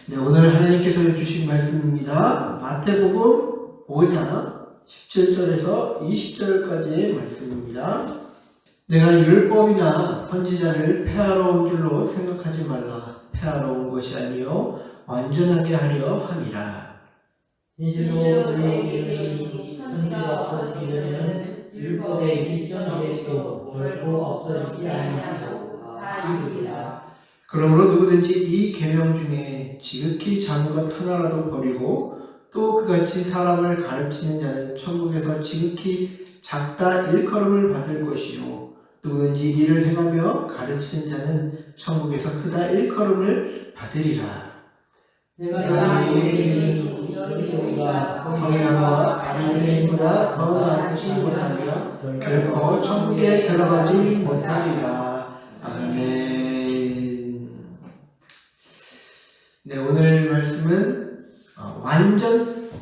네, 오늘 하나님께서 주신 말씀입니다. 마태복음 5장 17절에서 20절까지의 말씀입니다. 내가 율법이나 선지자를 폐하러 온 줄로 생각하지 말라. 폐하러 온 것이 아니요 완전하게 하려 함이라. 이제로 너희에게 이르노니 천지가 없어지기 전에는 율법의 일점 계획도 결코 없어지지 아니하고 다 이루리라. 그러므로 누구든지 이 계명 중에 지극히 작은 것 하나라도 버리고 또 그같이 사람을 가르치는 자는 천국에서 지극히 작다 일컬음을 받을 것이요 누구든지 이를 행하며 가르치는 자는 천국에서 크다 일컬음을 받으리라. 내가 너희에게 이르노니 너희가 성경과 바리새인보다 더 낫지 못하며 결코 천국에 들어가지 못하리라. 아멘. 네, 오늘 말씀은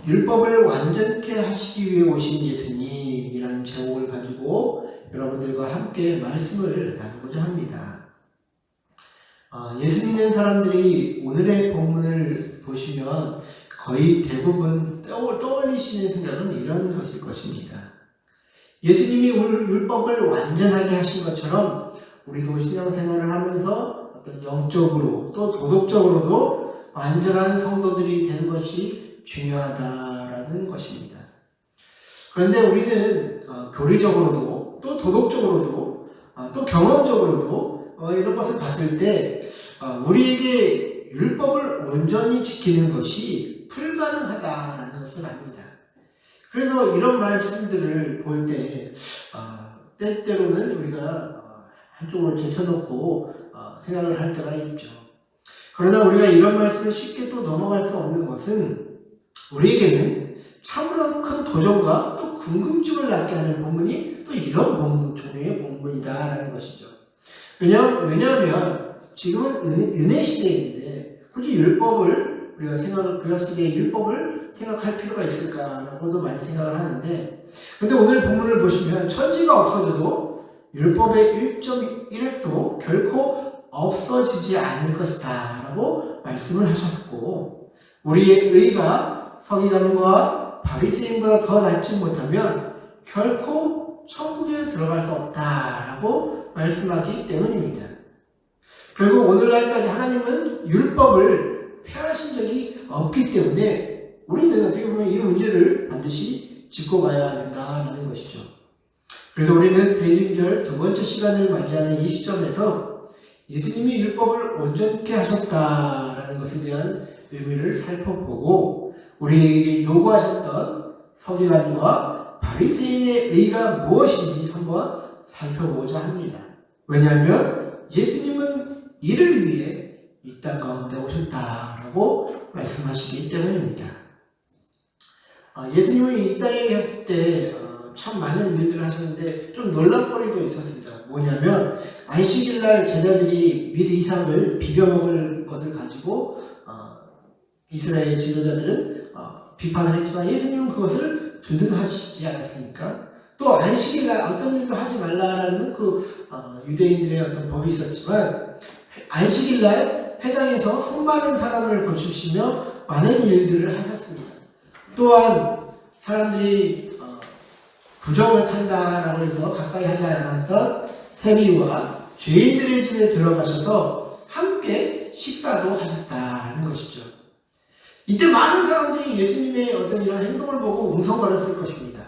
율법을 완전케 하시기 위해 오신 예수님이라는 제목을 가지고 여러분들과 함께 말씀을 나누고자 합니다. 예수 믿는 사람들이 오늘의 본문을 보시면 거의 대부분 떠올리시는 생각은 이런 것일 것입니다. 예수님이 율법을 완전하게 하신 것처럼 우리도 신앙생활을 하면서 어떤 영적으로 또 도덕적으로도 완전한 성도들이 되는 것이 중요하다라는 것입니다. 그런데 우리는 교리적으로도 또 도덕적으로도 또 경험적으로도 이런 것을 봤을 때 우리에게 율법을 온전히 지키는 것이 불가능하다라는 것을 압니다. 그래서 이런 말씀들을 볼 때 때때로는 우리가 한쪽으로 제쳐놓고 생각을 할 때가 있죠. 그러나 우리가 이런 말씀을 쉽게 또 넘어갈 수 없는 것은 우리에게는 참으로 큰 도전과 또 궁금증을 낳게 하는 본문이 또 이런 종류의 본문이다라는 것이죠. 왜냐하면 지금은 은혜 시대인데 굳이 율법을 우리가 그 시대의 율법을 생각할 필요가 있을까라고도 많이 생각을 하는데, 근데 오늘 본문을 보시면 천지가 없어져도 율법의 1.1획도 결코 없어지지 않을 것이다 라고 말씀을 하셨고, 우리의 의가 서기관과 바리새인보다 더 낫지 못하면 결코 천국에 들어갈 수 없다 라고 말씀하기 때문입니다. 결국 오늘날까지 하나님은 율법을 폐하신 적이 없기 때문에 우리는 어떻게 보면 이 문제를 반드시 짚고 가야 된다는 것이죠. 그래서 우리는 대림절 두 번째 시간을 맞이하는 이 시점에서 예수님이 율법을 온전케 하셨다라는 것에 대한 의미를 살펴보고 우리에게 요구하셨던 서기관과 바리새인의 의가 무엇인지 한번 살펴보고자 합니다. 왜냐하면 예수님은 이를 위해 이 땅 가운데 오셨다라고 말씀하시기 때문입니다. 예수님은 이 땅에 계셨을 때 참 많은 일들을 하셨는데 좀 놀랍거리도 있었습니다. 뭐냐면 안식일날 제자들이 미리 이삭을 비벼 먹을 것을 가지고 이스라엘 지도자들은 비판을 했지만 예수님은 그것을 두둔하시지 않았습니까? 또 안식일날 어떤 일도 하지 말라라는 유대인들의 어떤 법이 있었지만 안식일날 회당에서 손 많은 사람을 고치시며 많은 일들을 하셨습니다. 또한 사람들이 부정을 탄다라고 해서 가까이 하지 않았던 세리와 죄인들의 집에 들어가셔서 함께 식사도 하셨다라는 것이죠. 이때 많은 사람들이 예수님의 어떤 이런 행동을 보고 웅성거렸을 것입니다.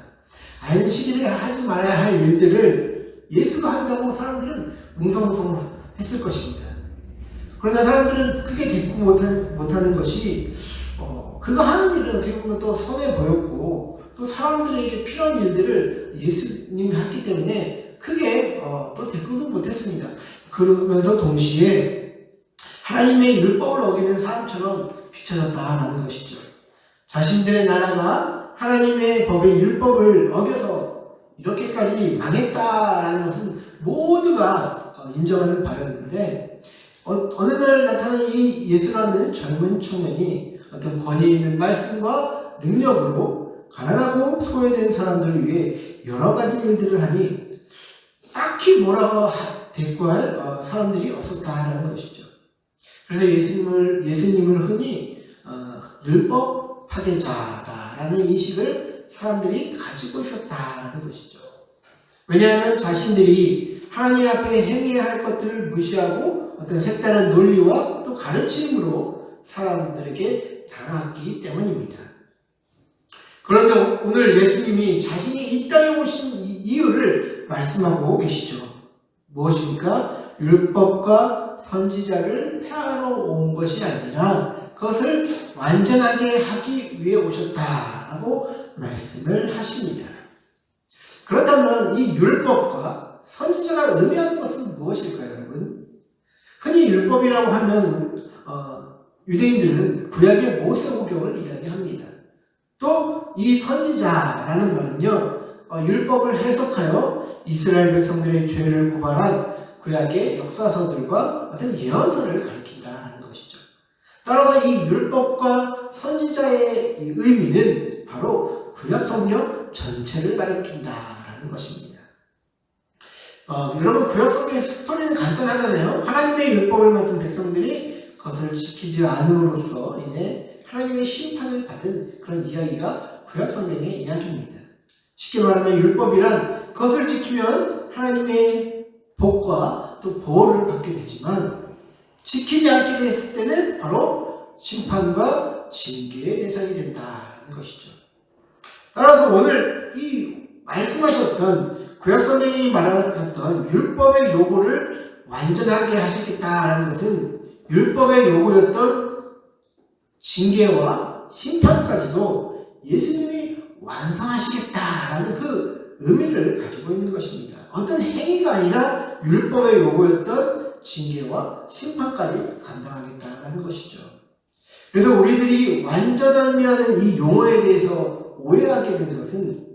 안식일에 하지 말아야 할 일들을 예수가 한다고 사람들은 웅성웅성했을 것입니다. 그러나 사람들은 크게 대꾸 못하는 것이 그가 하는 일은 어떻게 보면 또 선해 보였고 또 사람들에게 필요한 일들을 예수님이 했기 때문에 크게 또 대꾸도 못했습니다. 그러면서 동시에 하나님의 율법을 어기는 사람처럼 비춰졌다라는 것이죠. 자신들의 나라가 하나님의 법의 율법을 어겨서 이렇게까지 망했다라는 것은 모두가 인정하는 바였는데 어느 날 나타난 이 예수라는 젊은 청년이 어떤 권위 있는 말씀과 능력으로 가난하고 소외된 사람들을 위해 여러 가지 일들을 하니 딱히 뭐라고 대꾸할 사람들이 없었다라는 것이죠. 그래서 예수님을 흔히 율법 파괴자다라는 인식을 사람들이 가지고 있었다라는 것이죠. 왜냐하면 자신들이 하나님 앞에 행해야 할 것들을 무시하고 어떤 색다른 논리와 또 가르침으로 사람들에게 다가갔기 때문입니다. 그런데 오늘 예수님이 자신이 이 땅에 오신 이유를 말씀하고 계시죠. 무엇입니까? 율법과 선지자를 폐하러 온 것이 아니라 그것을 완전하게 하기 위해 오셨다라고 말씀을 하십니다. 그렇다면 이 율법과 선지자가 의미하는 것은 무엇일까요, 여러분? 흔히 율법이라고 하면 유대인들은 구약의 모세오경을 이야기합니다. 또 이 선지자라는 말은요, 율법을 해석하여 이스라엘 백성들의 죄를 고발한 구약의 역사서들과 어떤 예언서를 가리킨다는 것이죠. 따라서 이 율법과 선지자의 의미는 바로 구약 성경 전체를 가리킨다라는 것입니다. 여러분, 구약 성경의 스토리는 간단하잖아요. 하나님의 율법을 맡은 백성들이 그것을 지키지 않음으로써 인해 하나님의 심판을 받은 그런 이야기가 구약 성경의 이야기입니다. 쉽게 말하면 율법이란 그것을 지키면 하나님의 복과 또 보호를 받게 되지만 지키지 않게 됐을 때는 바로 심판과 징계의 대상이 된다는 것이죠. 따라서 오늘 이 말씀하셨던 구약 성경이 말하였던 율법의 요구를 완전하게 하시겠다라는 것은 율법의 요구였던 징계와 심판까지도 예수님이 완성하시겠다라는 그 의미를 가지고 있는 것입니다. 어떤 행위가 아니라 율법의 요구였던 징계와 심판까지 감당하겠다라는 것이죠. 그래서 우리들이 완전함이라는 이 용어에 대해서 오해하게 되는 것은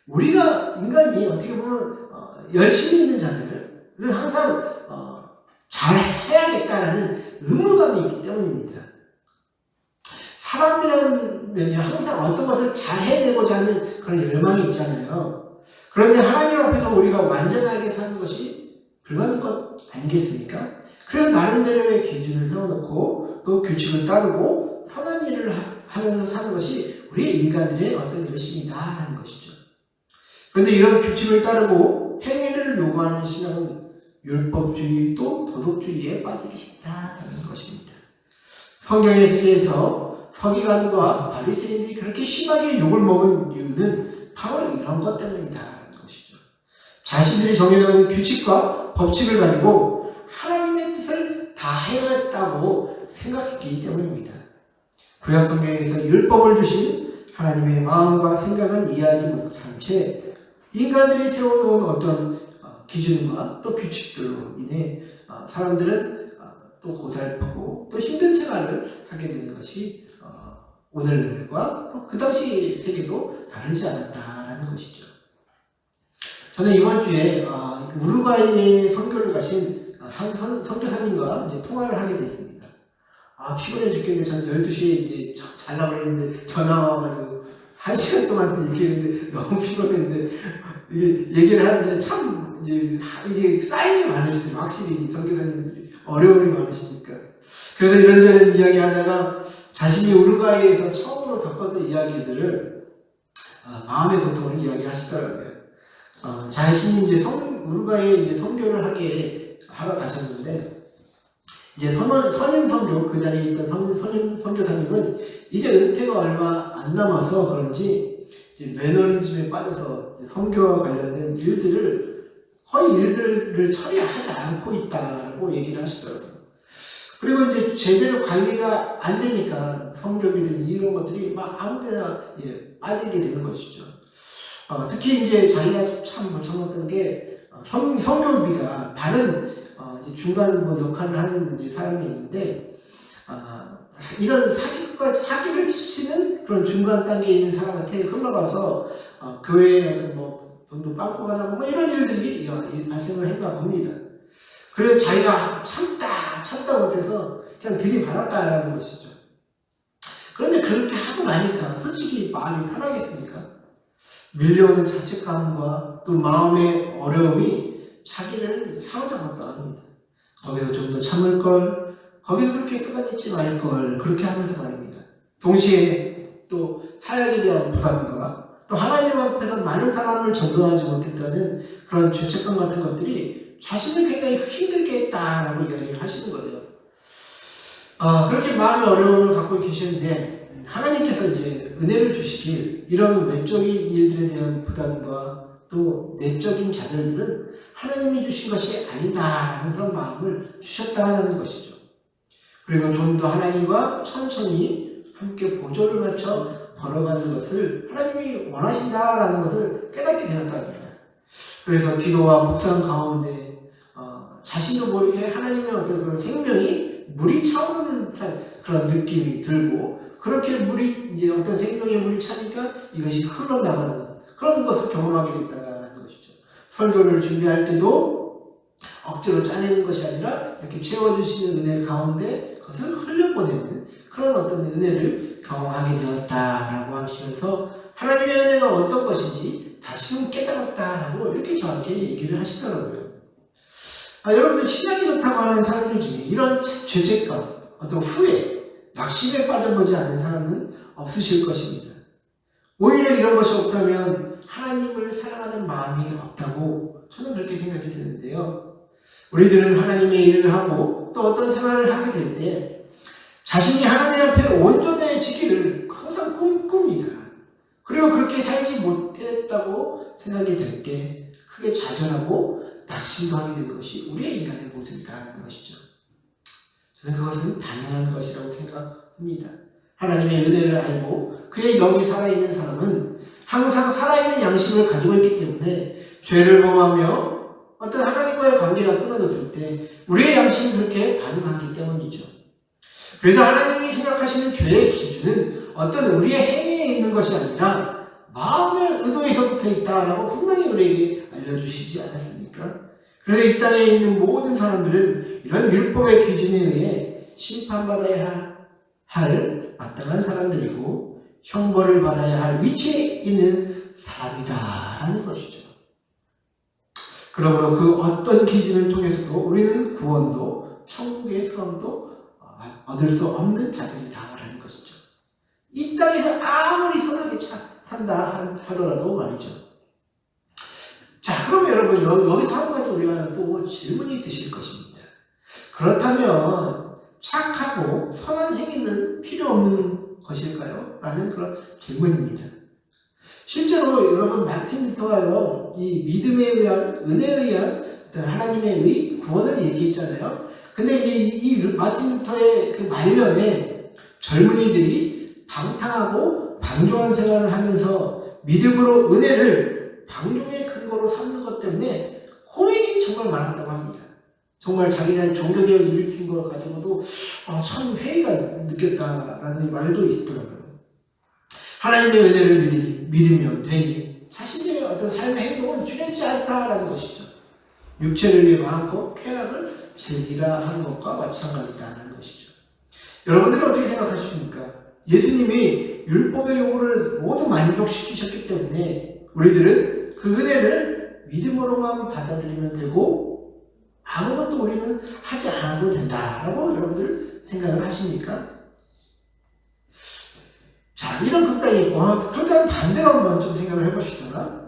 우리가 인간이 어떻게 보면 열심히 있는 자들은 항상 잘 해야겠다라는 의무감이 있기 때문입니다. 사람이라면 항상 어떤 것을 잘 해내고자 하는 그런 열망이 있잖아요. 그런데 하나님 앞에서 우리가 완전하게 사는 것이 불가능한 것 아니겠습니까? 그래서 나름대로의 기준을 세워놓고 또 규칙을 따르고 선한 일을 하면서 사는 것이 우리 인간들의 어떤 열심이다라는 것이죠. 그런데 이런 규칙을 따르고 행위를 요구하는 신앙은 율법주의 또 도덕주의에 빠지기 쉽다라는 것입니다. 성경의 세계에서 서기관과 바리새인들이 그렇게 심하게 욕을 먹은 이유는 바로 이런 것 때문이다라는 것이죠. 자신들이 정해놓은 규칙과 법칙을 가지고 하나님의 뜻을 다 해야겠다고 생각했기 때문입니다. 구약 성경에서 율법을 주신 하나님의 마음과 생각은 이해하지 못한 채 인간들이 세워놓은 어떤 기준과 또 규칙들로 인해 사람들은 또 고달프고 또 힘든 생활을 하게 되는 것이 오늘날과 또 그 당시 세계도 다르지 않았다라는 것이죠. 저는 이번 주에 우루과이에 선교를 가신 한 선교사님과 이제 통화를 하게 됐습니다. 피곤해 죽겠는데 전 12시에 이제 자려고 했는데 전화 와가지고 1시간 동안 얘기했는데 너무 피곤했는데 얘기를 하는데 참 이게 쌓임이 많으시더라고요. 확실히 선교사님들이 어려움이 많으시니까. 그래서 이런저런 이야기 하다가 자신이 우루과이에서 처음으로 겪었던 이야기들을 마음의 고통을 이야기하시더라고요. 자신이 이제 우루과이에 이제 선교를 하러 가셨는데 이제 선임 선교 그 자리에 있던 선임 선교사님은 이제 은퇴가 얼마 안 남아서 그런지 이제 매너리즘에 빠져서 선교와 관련된 거의 일들을 처리하지 않고 있다고 얘기를 하시더라고요. 그리고 이제 제대로 관리가 안 되니까 성교비든 이런 것들이 막 아무데나 빠지게 되는 것이죠. 특히 이제 자기가 참 멀쩡했던 게 성교비가 다른 이제 중간 역할을 하는 이제 사람이 있는데 이런 사기를 치는 그런 중간 단계에 있는 사람한테 흘러가서 교회에 어떤 돈도 빵꾸 가다 보면 이런 일들이 발생을 했나 봅니다. 그래서 자기가 참다 못해서 그냥 들이받았다라는 것이죠. 그런데 그렇게 하고 나니까 솔직히 마음이 편하겠습니까? 밀려오는 자책감과 또 마음의 어려움이 자기를 사로잡았다 합니다. 거기서 좀 더 참을 걸, 거기서 그렇게 쏟아내지 말걸 그렇게 하면서 말입니다. 동시에 또 사역에 대한 부담과 또 하나님 앞에서 많은 사람을 전도하지 못했다는 그런 죄책감 같은 것들이 자신을 굉장히 힘들게 했다라고 이야기를 하시는 거예요. 그렇게 마음의 어려움을 갖고 계시는데 하나님께서 이제 은혜를 주시길 이런 외적인 일들에 대한 부담과 또 내적인 좌절들은 하나님이 주신 것이 아니다라는 그런 마음을 주셨다는 것이죠. 그리고 좀 더 하나님과 천천히 함께 보조를 맞춰 걸어가는 것을 하나님이 원하신다라는 것을 깨닫게 되었답니다. 그래서 기도와 묵상 가운데 자신도 모르게 하나님의 어떤 그런 생명이 물이 차오르는 듯한 그런 느낌이 들고 그렇게 물이 이제 어떤 생명의 물이 차니까 이것이 흘러나가는 그런 것을 경험하게 됐다는 것이죠. 설교를 준비할 때도 억지로 짜내는 것이 아니라 이렇게 채워주시는 은혜 가운데 그것을 흘려보내는 그런 어떤 은혜를 경험하게 되었다라고 하시면서 하나님의 은혜가 어떤 것인지 다시금 깨달았다라고 이렇게 저한테 얘기를 하시더라고요. 여러분들 신앙이 좋다고 하는 사람들 중에 이런 죄책감, 어떤 후회, 낙심에 빠져보지 않은 사람은 없으실 것입니다. 오히려 이런 것이 없다면 하나님을 사랑하는 마음이 없다고 저는 그렇게 생각이 드는데요. 우리들은 하나님의 일을 하고 또 어떤 생활을 하게 될 때 자신이 하나님 앞에 온전해지기를 항상 꿈꿉니다. 그리고 그렇게 살지 못했다고 생각이 들 때 크게 좌절하고 낙심도 하게 된 것이 우리의 인간의 모습이다라는 것이죠. 저는 그것은 당연한 것이라고 생각합니다. 하나님의 은혜를 알고 그의 영이 살아있는 사람은 항상 살아있는 양심을 가지고 있기 때문에 죄를 범하며 어떤 하나님과의 관계가 끊어졌을 때 우리의 양심이 그렇게 반응하기 때문이죠. 그래서 하나님이 생각하시는 죄의 기준은 어떤 우리의 행위에 있는 것이 아니라 마음의 의도에서부터 있다라고 분명히 우리에게 알려주시지 않았습니까? 그래서 이 땅에 있는 모든 사람들은 이런 율법의 기준에 의해 심판받아야 할 마땅한 사람들이고 형벌을 받아야 할 위치에 있는 사람이다라는 것이죠. 그러므로 그 어떤 기준을 통해서도 우리는 구원도 천국의 소망도 얻을 수 없는 자들이다라는 것이죠. 이 땅에서 아무리 선하게 산다 하더라도 말이죠. 자, 그러면 여러분 여기서 한 가지 우리가 또 질문이 드실 것입니다. 그렇다면 착하고 선한 행위는 필요 없는 것일까요? 라는 그런 질문입니다. 실제로 여러분 마틴 루터가요 이 믿음에 의한 은혜에 의한 하나님의 구원을 얘기했잖아요. 근데 이 마틴 루터의 그 말년에 젊은이들이 방탕하고 방종한 생활을 하면서 믿음으로 은혜를 방종의 근거로 삼는 것 때문에 호행이 정말 많았다고 합니다. 정말 자기가 종교개혁을 일으킨 걸 가지고도 참 회의가 느꼈다라는 말도 있더라고요. 하나님의 은혜를 믿으면 되니 자신들의 어떤 삶의 행동은 주력지 않다라는 것이죠. 육체를 위해 마음껏 쾌락을 즐기라 하는 것과 마찬가지다라는 것이죠. 여러분들은 어떻게 생각하십니까? 예수님이 율법의 요구를 모두 만족시키셨기 때문에 우리들은 그 은혜를 믿음으로만 받아들이면 되고 아무것도 우리는 하지 않아도 된다라고 여러분들 생각을 하십니까? 자, 이런 극단이 있고 극단 반대로 한번 좀 생각을 해봅시다.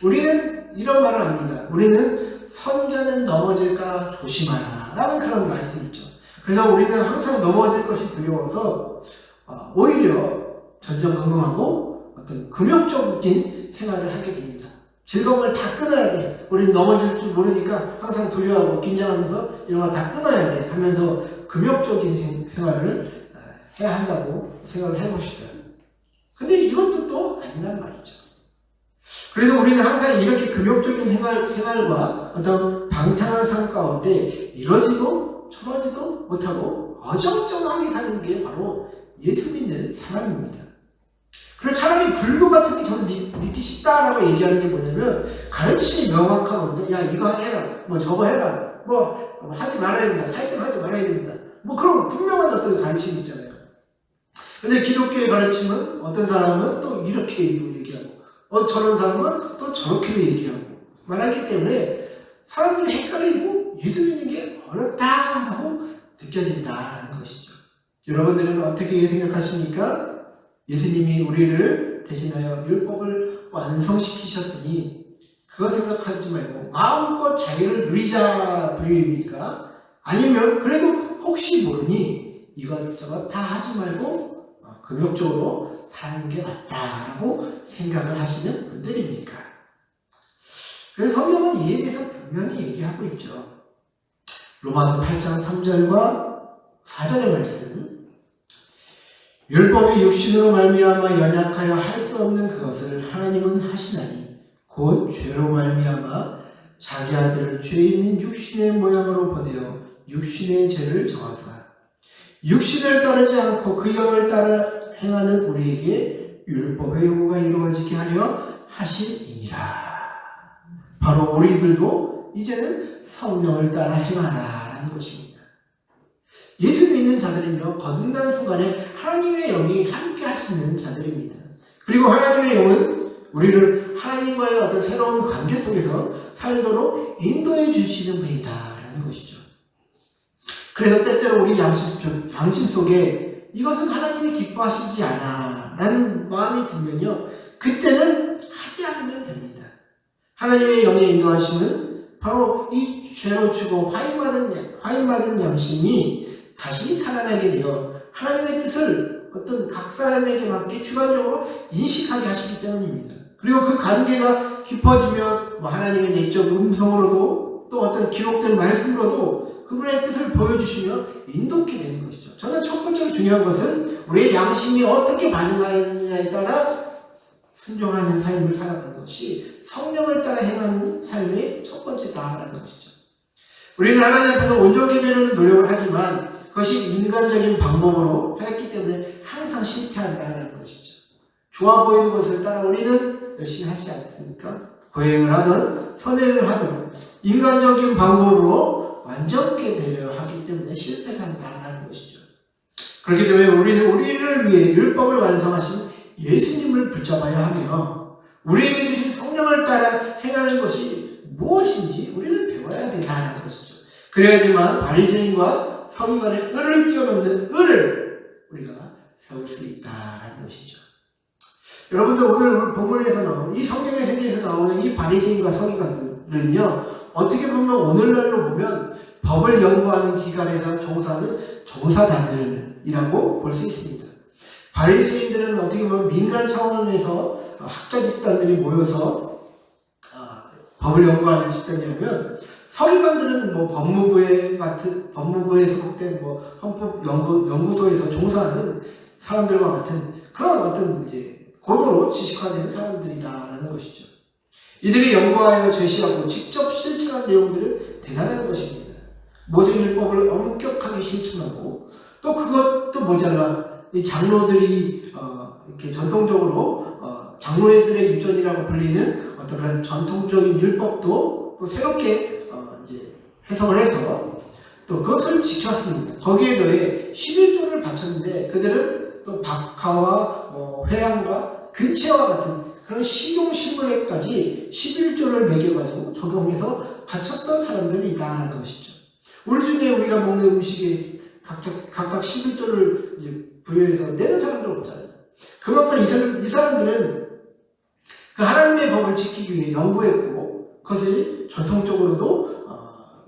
우리는 이런 말을 합니다. 우리는 선자는 넘어질까 조심하라 라는 그런 말씀이 있죠. 그래서 우리는 항상 넘어질 것이 두려워서 오히려 전전긍긍하고 어떤 금욕적인 생활을 하게 됩니다. 즐거움을 다 끊어야 돼. 우리는 넘어질 줄 모르니까 항상 두려워하고 긴장하면서 이런 걸 다 끊어야 돼 하면서 금욕적인 생활을 해야 한다고 생각을 해봅시다. 근데 이것도 또 아니란 말이죠. 그래서 우리는 항상 이렇게 금욕적인 생활과 어떤 방탕한 삶 가운데 이러지도 저러지도 못하고 어정쩡하게 사는 게 바로 예수 믿는 사람입니다. 그리고 차라리 불교 같은 게 저는 믿기 쉽다라고 얘기하는 게 뭐냐면 가르침이 명확하거든요. 야, 이거 해라, 뭐 저거 해라, 뭐 하지 말아야 된다, 살생하지 말아야 된다, 뭐 그런 분명한 어떤 가르침이 있잖아요. 근데 기독교의 가르침은 어떤 사람은 또 이렇게 얘기하고 저런 사람은 또 저렇게 얘기하고 말하기 때문에 사람들이 헷갈리고 예수 믿는 게 어렵다라고 느껴진다라는 것이죠. 여러분들은 어떻게 생각하십니까? 예수님이 우리를 대신하여 율법을 완성시키셨으니 그거 생각하지 말고 마음껏 자유를 누리자 부류입니까? 아니면 그래도 혹시 모르니 이것저것 다 하지 말고 금욕적으로 사는 게 맞다라고 생각을 하시는 분들입니까? 그래서 성경은 이에 대해서 분명히 얘기하고 있죠. 로마서 8장 3절과 4절의 말씀, 율법이 육신으로 말미암아 연약하여 할 수 없는 그것을 하나님은 하시나니 곧 죄로 말미암아 자기 아들을 죄 있는 육신의 모양으로 보내어 육신의 죄를 정하사 육신을 따르지 않고 그 영을 따라 행하는 우리에게 율법의 요구가 이루어지게 하려 하심이니라. 바로 우리들도 이제는 성령을 따라 행하라 라는 것입니다. 예수 믿는 자들은요, 거듭난 순간에 하나님의 영이 함께 하시는 자들입니다. 그리고 하나님의 영은 우리를 하나님과의 어떤 새로운 관계 속에서 살도록 인도해 주시는 분이다 라는 것이죠. 그래서 때때로 우리 양심 속에 이것은 하나님이 기뻐하시지 않아 라는 마음이 들면요, 그때는 하지 않으면 됩니다. 하나님의 영의 인도하심은 바로 이 죄로 죽어 화인받은 양심이 다시 살아나게 되어 하나님의 뜻을 어떤 각 사람에게 맞게 주관적으로 인식하게 하시기 때문입니다. 그리고 그 관계가 깊어지면 하나님의 내적 음성으로도 또 어떤 기록된 말씀으로도 그분의 뜻을 보여주시며 인도하게 되는 것이죠. 저는 첫 번째로 중요한 것은 우리의 양심이 어떻게 반응하느냐에 따라 순종하는 삶을 살아가는 것이 성령을 따라 행하는 삶의 첫 번째다라는 것이죠. 우리는 하나님 앞에서 온전히 되려는 노력을 하지만 그것이 인간적인 방법으로 하였기 때문에 항상 실패한다는 것이죠. 좋아 보이는 것을 따라 우리는 열심히 하지 않습니까? 고행을 하든 선행을 하든 인간적인 방법으로 완전케 되려 하기 때문에 실패한다는 것이죠. 그렇기 때문에 우리는 우리를 위해 율법을 완성하신 예수님을 붙잡아야 하며 우리에게 주신 성령을 따라 행하는 것이 무엇인지 우리는 배워야 된다는 것이죠. 그래야지만 바리새인과 서기관의 의를 뛰어넘는 의를 우리가 세울 수 있다는 것이죠. 여러분들 오늘 본문에서 나오는 이 성경의 세계에서 나오는 이 바리새인과 서기관들은요, 어떻게 보면 오늘날로 보면 법을 연구하는 기관에서 종사하는 종사자들이라고 볼 수 있습니다. 바리새인들은 어떻게 보면 민간 차원에서 학자 집단들이 모여서 법을 연구하는 집단이라면 서기관들은 법무부에 소속된 헌법연구소에서 종사하는 사람들과 같은 그런 어떤 이제 고도로 지식화되는 사람들이다라는 것이죠. 이들이 연구하여 제시하고 직접 실천한 내용들은 대단한 것입니다. 모세율법을 엄격하게 실천하고 또 그것도 모자라 이 장로들이 이렇게 전통적으로 장로애들의 유전이라고 불리는 어떤 그런 전통적인 율법도 또 새롭게 이제 해석을 해서 또 그것을 지켰습니다. 거기에 더해 11조를 바쳤는데 그들은 또 박하와 회양과 근체와 같은 그런 식용식물에까지 11조를 매겨가지고 적용해서 바쳤던 사람들이다라는 것이죠. 우리 중에 우리가 먹는 음식에 각각 11조를 이제 부여해서 내는 사람들을 보잖아요. 그만큼 이 사람들은 그 하나님의 법을 지키기 위해 연구했고 그것을 전통적으로도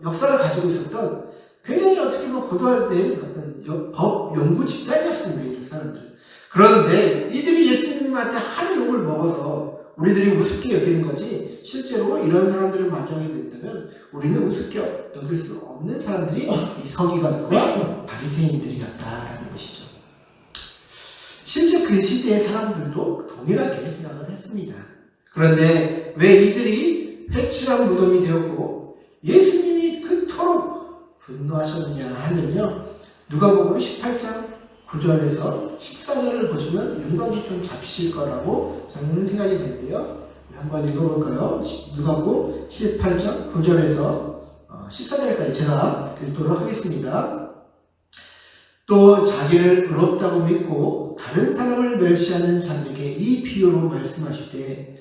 역사를 가지고 있었던 굉장히 어떻게 보면 고도화된 어떤 법 연구 집단이었습니다. 이 사람들. 그런데 이들이 예수님한테 하루 욕을 먹어서 우리들이 우습게 여기는 거지 실제로 이런 사람들을 마주하게 된다면 우리는 우습게 여길 수 없는 사람들이 이 서기관과 바리새인들이었다라는 것이죠. 실제 그 시대의 사람들도 동일하게 생각을 했습니다. 그런데 왜 이들이 회칠한 무덤이 되었고 예수님이 그토록 분노하셨느냐 하면요, 누가복음 18장 9절에서 14절을 보시면 윤곽이 좀 잡히실 거라고 저는 생각이 되는데요. 한번 읽어볼까요? 누가복음 18장 9절에서 14절까지 제가 읽도록 하겠습니다. 또 자기를 의롭다고 믿고 다른 사람을 멸시하는 자들에게 이 비유로 말씀하시되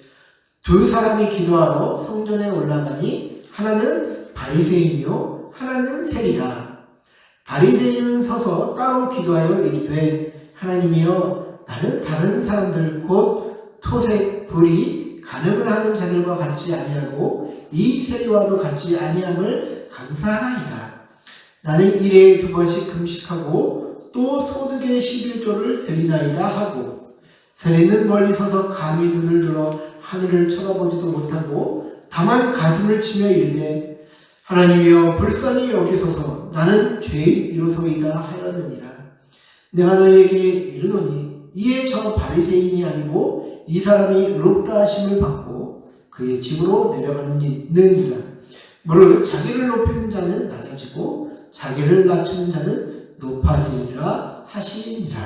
두 사람이 기도하러 성전에 올라가니 하나는 바리새인이요 하나는 세리라. 바리새인은 서서 따로 기도하여 이르되 하나님이여 나는 다른 사람들 곧 토색, 불이, 간음을 하는 자들과 같지 아니하고 이 세리와도 같지 아니함을 감사하나이다. 나는 일에 2번씩 금식하고 또 소득의 11조를 드리나이다 하고 세리는 멀리 서서 감히 눈을 들어 하늘을 쳐다보지도 못하고 다만 가슴을 치며 이르되 하나님이여 불쌍히 여기소서 나는 죄인 이로소이다 하였느니라. 내가 너희에게 이르노니 이에 저 바리새인이 아니고 이 사람이 의롭다 하심을 받고 그의 집으로 내려가느니라. 무릇 자기를 높이는 자는 낮아지고 자기를 낮추는 자는 높아지리라 하시니라.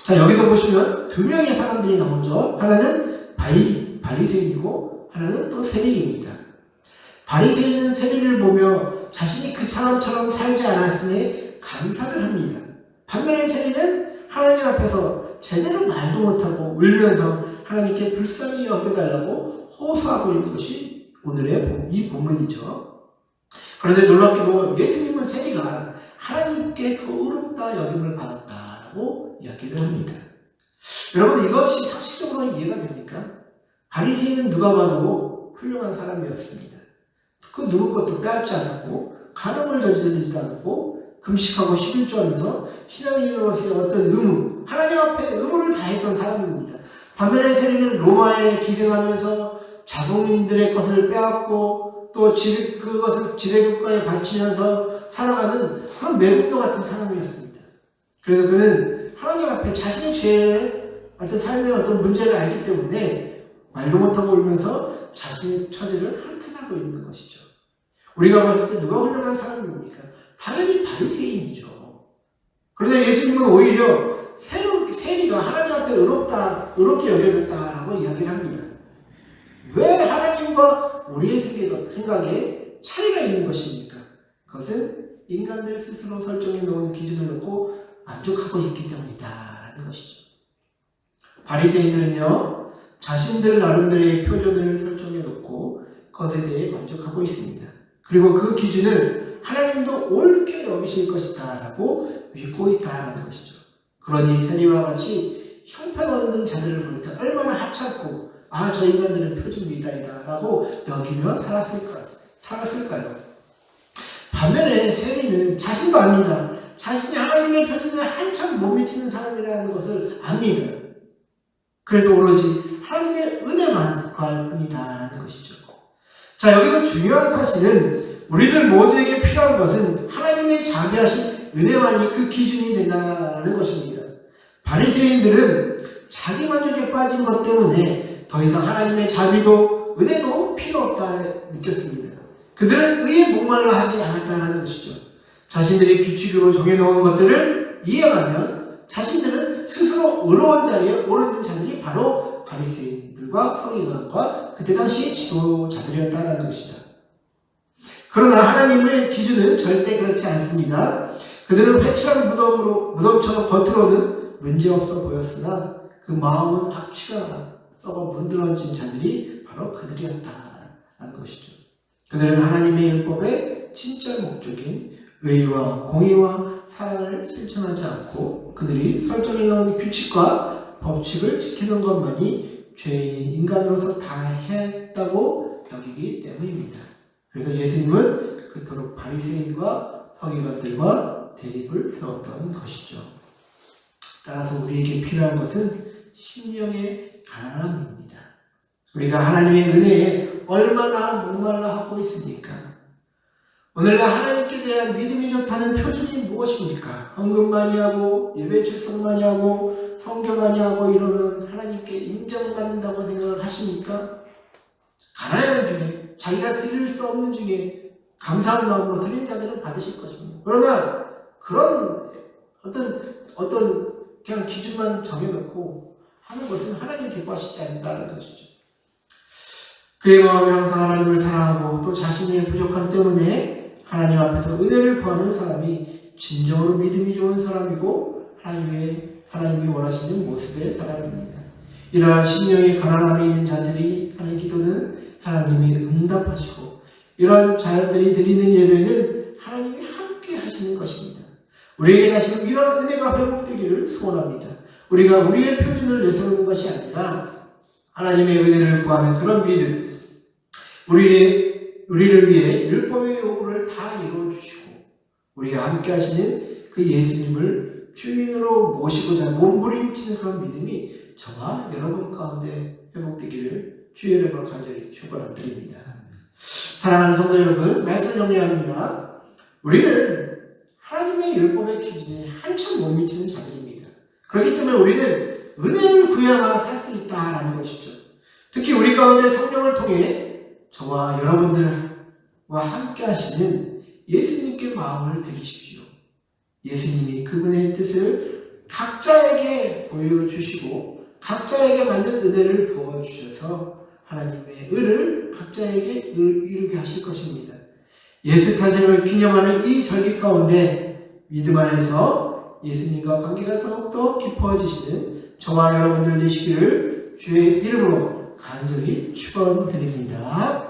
자, 여기서 보시면 두 명의 사람들이 나오죠. 하나는 바리새인이고 하나는 또 세리입니다. 바리새인은 세리를 보며 자신이 그 사람처럼 살지 않았음에 감사를 합니다. 반면에 세리는 하나님 앞에서 제대로 말도 못하고 울면서 하나님께 불쌍히 여겨달라고 호소하고 있는 것이 오늘의 이 본문이죠. 그런데 놀랍게도 예수님은 세리가 하나님께 더 의롭다 여김을 받았다라고 이야기를 합니다. 여러분, 이것이 상식적으로 이해가 됩니까? 바리새인은 누가 봐도 훌륭한 사람이었습니다. 그 누구 것도 빼앗지 않았고 간음을 저지르지도 않고 금식하고 11조 하면서 신앙인으로서의 어떤 의무, 하나님 앞에 의무를 다했던 사람입니다. 반면에 세리는 로마에 기생하면서 자국민들의 것을 빼앗고 또 그것을 지배국가에 바치면서 살아가는 그런 매국노 같은 사람이었습니다. 그래서 그는 하나님 앞에 자신의 죄의 어떤 삶의 어떤 문제를 알기 때문에 말도 못하고 울면서 자신의 처지를 한탄하고 있는 것이죠. 우리가 봤을 때 누가 훌륭한 사람입니까? 당연히 바리새인이죠. 그런데 예수님은 오히려 세리가 하나님 앞에 의롭게 여겨졌다라고 이야기를 합니다. 왜 하나님과 우리의 생각에 차이가 있는 것입니까? 그것은 인간들 스스로 설정해 놓은 기준을 놓고 만족하고 있기 때문이다라는 것이죠. 바리새인들은요, 자신들 나름대로의 표준을 설정해 놓고 그것에 대해 만족하고 있습니다. 그리고 그 기준을 하나님도 옳게 여기실 것이다 라고 믿고 있다라는 것이죠. 그러니 세리와 같이 형편없는 자들을 볼 때 얼마나 하찮고 저 인간들은 표준 미달이다 라고 여기며 살았을까요? 반면에 세리는 자신도 압니다. 자신이 하나님의 표준에 한참 못 미치는 사람이라는 것을 압니다. 그래서 오로지 하나님의 은혜만 구할 뿐이다 라는 것이죠. 자, 여기서 중요한 사실은 우리들 모두에게 필요한 것은 하나님의 자비하신 은혜만이 그 기준이 된다는 것입니다. 바리새인들은 자기 만족에 빠진 것 때문에 더 이상 하나님의 자비도 은혜도 필요 없다 느꼈습니다. 그들은 의에 목말라 하지 않았다는 것이죠. 자신들이 규칙으로 정해놓은 것들을 이해하면 자신들은 스스로 의로운 자리에 오르는 자들이 바로 바리새인들과 서기관과 그때 당시 지도자들이었다는 것이죠. 그러나 하나님의 기준은 절대 그렇지 않습니다. 그들은 회칠한 무덤처럼 겉으로는 문제없어 보였으나 그 마음은 악취가 썩어 문드러진 자들이 바로 그들이었다는 것이죠. 그들은 하나님의 율법의 진짜 목적인 의와 공의와 사랑을 실천하지 않고 그들이 설정해 놓은 규칙과 법칙을 지키는 것만이 죄인인 인간으로서 다 했다고 여기기 때문입니다. 그래서 예수님은 그토록 바리새인과 서기관들과 대립을 세웠던 것이죠. 따라서 우리에게 필요한 것은 심령의 가난함입니다. 우리가 하나님의 은혜에 얼마나 목말라 하고 있습니까? 오늘날 하나님께 대한 믿음이 좋다는 표준이 무엇입니까? 헌금 많이 하고 예배 출석 많이 하고 성경 많이 하고 이러면 하나님께 인정받는다고 생각을 하십니까? 가난한 중에 자기가 드릴 수 없는 중에 감사한 마음으로 드린 자들은 받으실 것입니다. 그러나 그런 어떤 그냥 기준만 정해놓고 하는 것은 하나님 기뻐하시지 않는다는 것이죠. 그의 마음이 항상 하나님을 사랑하고 또 자신의 부족함 때문에 하나님 앞에서 은혜를 구하는 사람이 진정으로 믿음이 좋은 사람이고 하나님이 원하시는 모습의 사람입니다. 이러한 심령의 가난함이 있는 자들이 하는 기도는 하나님이 응답하시고 이러한 자들이 드리는 예배는 하나님이 함께 찾는 것입니다. 우리에게 다시금 이런 은혜가 회복되기를 소원합니다. 우리가 우리의 표준을 내세우는 것이 아니라 하나님의 은혜를 구하는 그런 믿음, 우리를 위해 율법의 요구를 다 이루어주시고 우리가 함께 하시는 그 예수님을 주인으로 모시고자 몸부림치는 그런 믿음이 저와 여러분 가운데 회복되기를 주의 이름으로 간절히 축원드립니다. 사랑하는 성도 여러분, 말씀을 정리합니다. 우리는 하나님의 율법의 기준에 한참 못 미치는 자들입니다. 그렇기 때문에 우리는 은혜를 구해야만 살 수 있다라는 것이죠. 특히 우리 가운데 성령을 통해 저와 여러분들과 함께 하시는 예수님께 마음을 드리십시오. 예수님이 그분의 뜻을 각자에게 보여주시고 각자에게 맞는 은혜를 부어주셔서 하나님의 의를 각자에게 이루게 하실 것입니다. 예수 탄생을 기념하는 이 절기 가운데 믿음 안에서 예수님과 관계가 더욱더 깊어지시는 저와 여러분들 되시기를 주의 이름으로 간절히 축원드립니다.